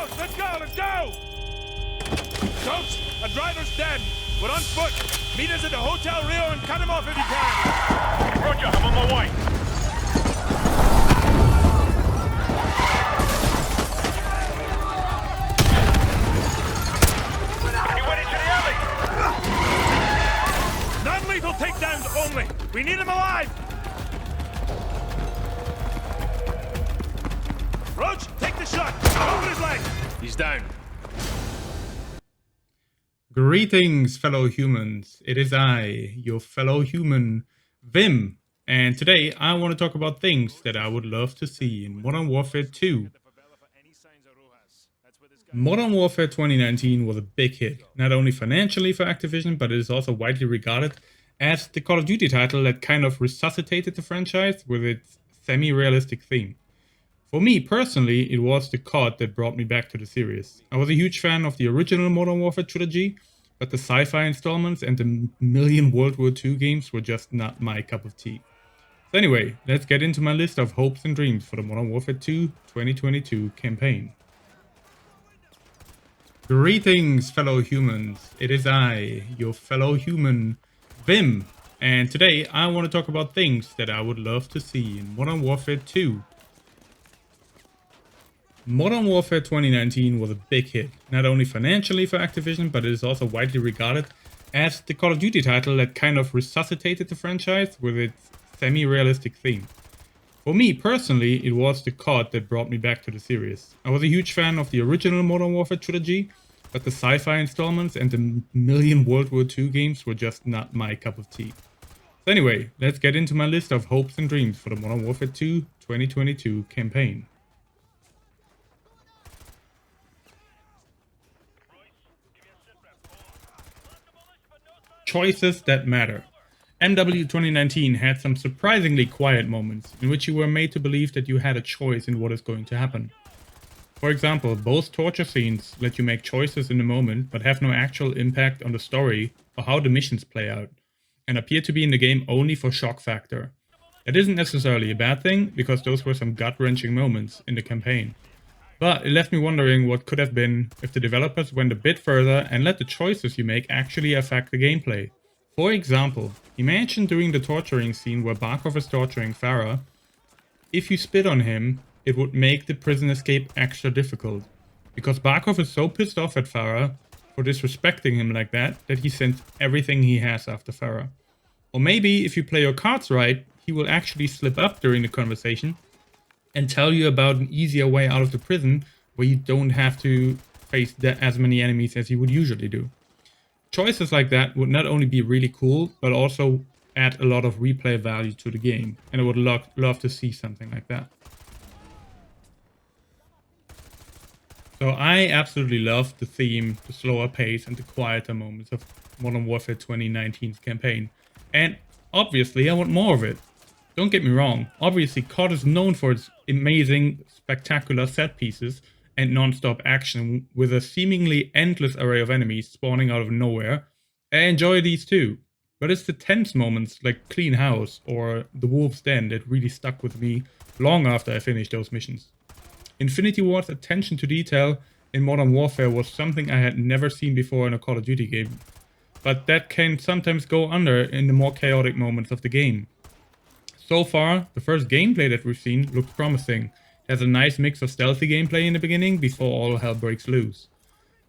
close! Let's go! Let's go! Coach, a driver's dead. We're on foot. Meet us at the Hotel Rio and cut him off if you can. Roger, I'm on my way. He went into the alley. Non-lethal takedowns only. We need him alive. Roach, take the shot. Over his leg. He's down. Greetings, fellow humans. It is I, your fellow human, Vim. And today I want to talk about things that I would love to see in Modern Warfare 2. Modern Warfare 2019 was a big hit, not only financially for Activision, but it is also widely regarded as the Call of Duty title that kind of resuscitated the franchise with its semi-realistic theme. For me personally, it was the COD that brought me back to the series. I was a huge fan of the original Modern Warfare trilogy, but the sci-fi installments and the million World War II games were just not my cup of tea. So anyway, let's get into my list of hopes and dreams for the Modern Warfare 2 2022 campaign. Greetings, fellow humans. It is I, your fellow human, Vim. And today I want to talk about things that I would love to see in Modern Warfare 2. Modern Warfare 2019 was a big hit, not only financially for Activision, but it is also widely regarded as the Call of Duty title that kind of resuscitated the franchise with its semi-realistic theme. For me personally, it was the COD that brought me back to the series. I was a huge fan of the original Modern Warfare trilogy, but the sci-fi installments and the million World War II games were just not my cup of tea. So anyway, let's get into my list of hopes and dreams for the Modern Warfare 2 2022 campaign. Choices that matter. MW 2019 had some surprisingly quiet moments in which you were made to believe that you had a choice in what is going to happen. For example, both torture scenes let you make choices in the moment but have no actual impact on the story or how the missions play out, and appear to be in the game only for shock factor. That isn't necessarily a bad thing, because those were some gut-wrenching moments in the campaign. But it left me wondering what could have been if the developers went a bit further and let the choices you make actually affect the gameplay. For example, imagine during the torturing scene where Barkov is torturing Farah. If you spit on him, it would make the prison escape extra difficult, because Barkov is so pissed off at Farah for disrespecting him like that he sends everything he has after Farah. Or maybe if you play your cards right, he will actually slip up during the conversation and tell you about an easier way out of the prison where you don't have to face as many enemies as you would usually do. Choices like that would not only be really cool, but also add a lot of replay value to the game, and I would love to see something like that. So I absolutely love the theme, the slower pace and the quieter moments of Modern Warfare 2019's campaign, and obviously I want more of it. Don't get me wrong, obviously COD is known for its amazing, spectacular set pieces and non-stop action with a seemingly endless array of enemies spawning out of nowhere. I enjoy these too, but it's the tense moments like Clean House or The Wolf's Den that really stuck with me long after I finished those missions. Infinity Ward's attention to detail in Modern Warfare was something I had never seen before in a Call of Duty game, but that can sometimes go under in the more chaotic moments of the game. So far, the first gameplay that we've seen looks promising. It has a nice mix of stealthy gameplay in the beginning before all hell breaks loose.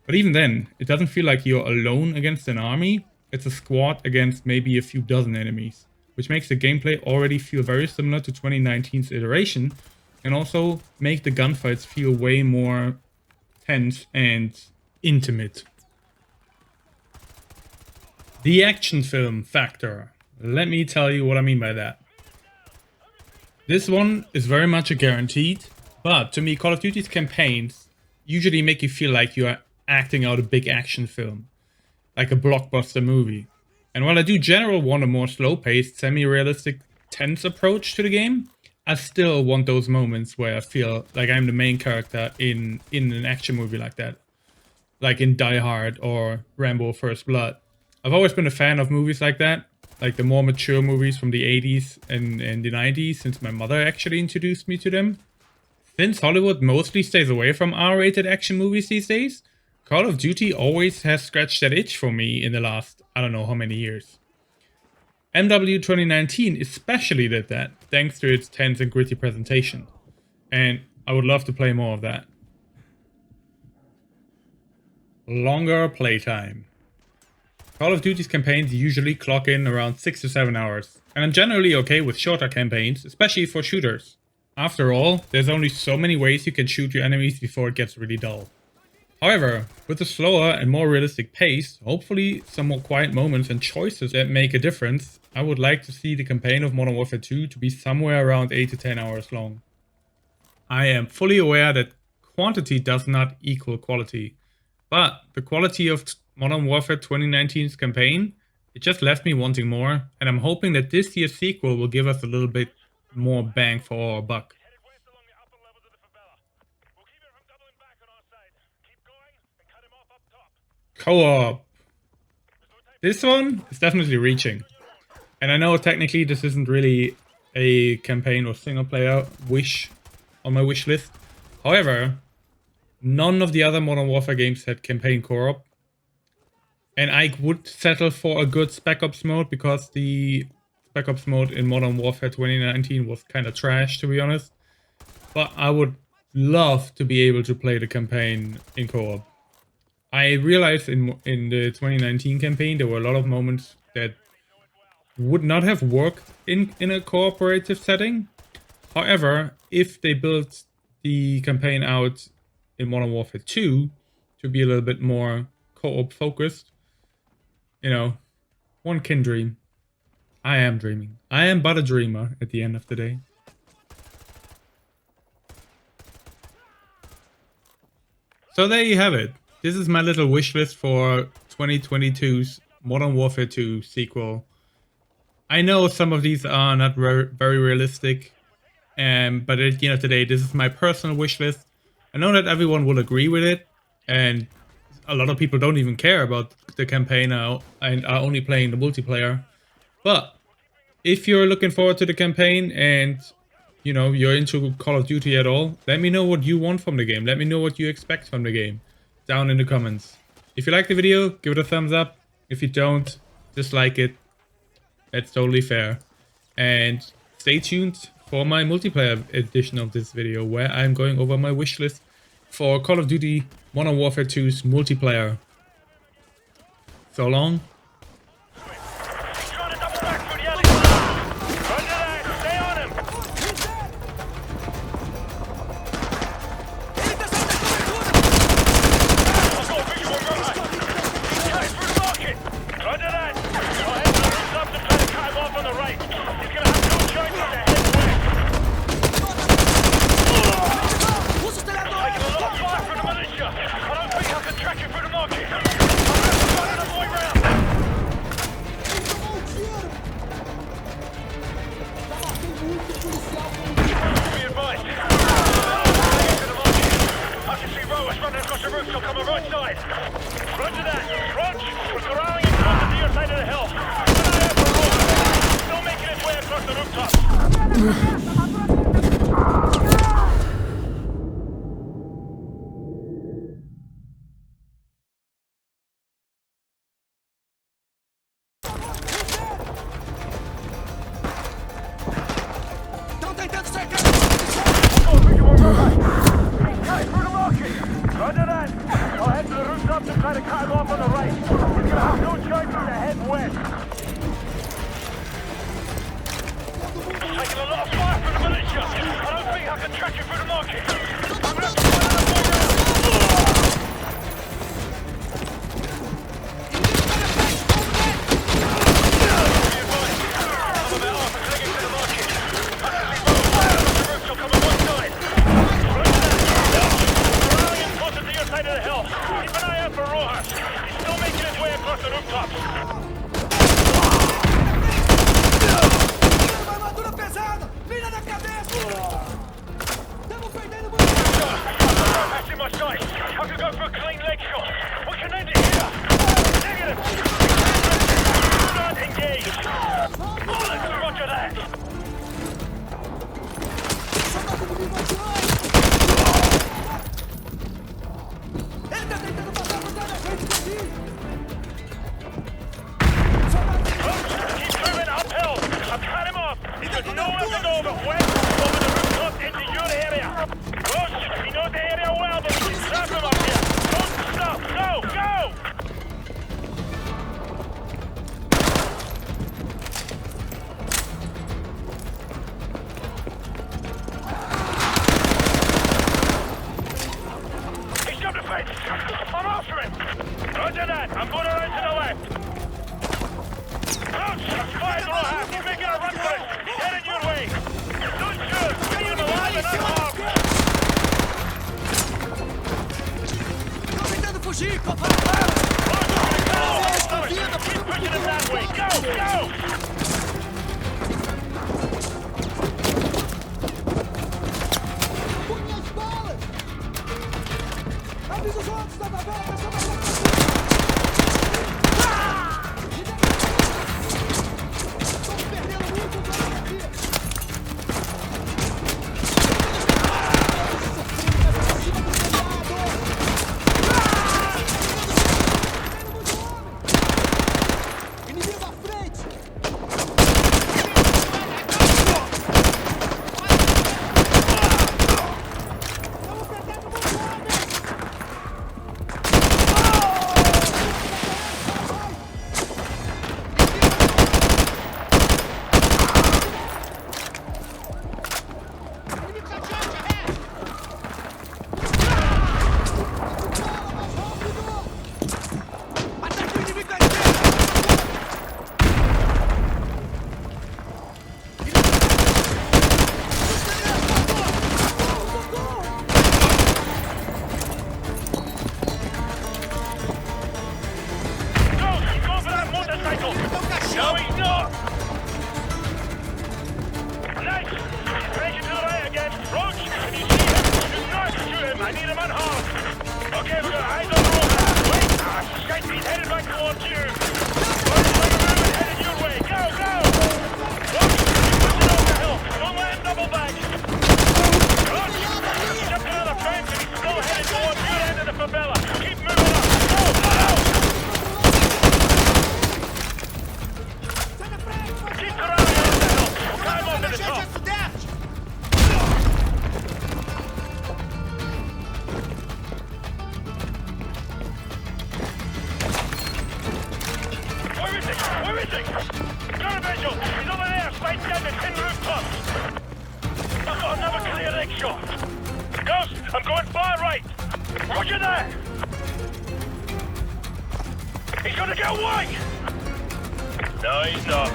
But even then, it doesn't feel like you're alone against an army. It's a squad against maybe a few dozen enemies, which makes the gameplay already feel very similar to 2019's iteration, and also make the gunfights feel way more tense and intimate. The action film factor. Let me tell you what I mean by that. This one is very much a guaranteed, but to me Call of Duty's campaigns usually make you feel like you are acting out a big action film, like a blockbuster movie. And while I do generally want a more slow-paced, semi-realistic, tense approach to the game, I still want those moments where I feel like I'm the main character in an action movie like that. Like in Die Hard or Rambo First Blood. I've always been a fan of movies like that, like the more mature movies from the 80s and the 90s, since my mother actually introduced me to them. Since Hollywood mostly stays away from R-rated action movies these days, Call of Duty always has scratched that itch for me in the last, I don't know how many years. MW 2019 especially did that, thanks to its tense and gritty presentation. And I would love to play more of that. Longer playtime. Call of Duty's campaigns usually clock in around 6 to 7 hours, and I'm generally okay with shorter campaigns, especially for shooters. After all, there's only so many ways you can shoot your enemies before it gets really dull. However, with a slower and more realistic pace, hopefully some more quiet moments and choices that make a difference, I would like to see the campaign of Modern Warfare 2 to be somewhere around 8 to 10 hours long. I am fully aware that quantity does not equal quality, but the quality of Modern Warfare 2019's campaign, it just left me wanting more, and I'm hoping that this year's sequel will give us a little bit more bang for our buck. Co-op. This one is definitely reaching. And I know technically this isn't really a campaign or single player wish on my wish list. However, none of the other Modern Warfare games had campaign co-op. And I would settle for a good Spec Ops mode because the Spec Ops mode in Modern Warfare 2019 was kind of trash, to be honest. But I would love to be able to play the campaign in co-op. I realized in the 2019 campaign there were a lot of moments that would not have worked in a cooperative setting. However, if they built the campaign out in Modern Warfare 2 to be a little bit more co-op focused, you know, one can dream. I am dreaming. I am but a dreamer at the end of the day. So there you have it. This is my little wish list for 2022's Modern Warfare 2 sequel. I know some of these are not very realistic, but at the end of the day, this is my personal wish list. I know that everyone will agree with it, and a lot of people don't even care about the campaign now and are only playing the multiplayer. But if you're looking forward to the campaign and you know you're into Call of Duty at all, let me know what you want from the game. Let me know what you expect from the game down in the comments. If you like the video, give it a thumbs up. If you don't, dislike it. That's totally fair. And stay tuned for my multiplayer edition of this video, where I'm going over my wish list for Call of Duty Modern Warfare 2's multiplayer. So long. Armadura pesada! Vira na cabeça! Estamos perdendo muito! Roger that. I'm going around to the left. Crouch! Fire below half. He's making a run for it. He's heading your way. Don't shoot. Get him alive and unarmed. Tô tentando fugir, papá! Keep pushing him that way. Go! Go! Põe as balas! Avisa os outros da tabela, pressão mais Estamos perdendo muito tempo aqui! Inimigo à frente! Estamos perdendo muito homem! Inimigo tá adiante, arreste! Fala mais rápido! Ataque o inimigo à esquerda! Go! Go for that motorcycle! No, he's not! Nice! He's breaking to the right again. Roach, can you see him? Do not shoot him. I need him unharmed. Okay, we've got eyes on the road. Wait! Ah, shite, he's headed back towards you. Motorcycle movement headed your way. Go, go! Roach, he's pushing over the hill. Don't let him double back. Roach, he's jumping on the fence and he's still headed towards your end of the favela. Keep moving up. Go, go! Keep surrounding us, Daniel. We'll climb up to the top. Where is he? Where is he? Got a visual. He's over there, sights down the tin rooftops. I've got another clear leg shot. Ghost, I'm going far right. Roger that. He's gonna get away. No, he's not.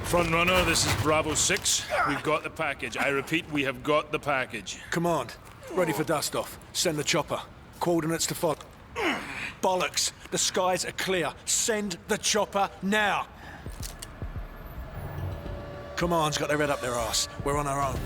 Front runner, this is Bravo 6. We've got the package. I repeat, we have got the package. Command, ready for dust-off. Send the chopper. Coordinates to follow. Bollocks! The skies are clear. Send the chopper now! Command's got their head up their arse. We're on our own.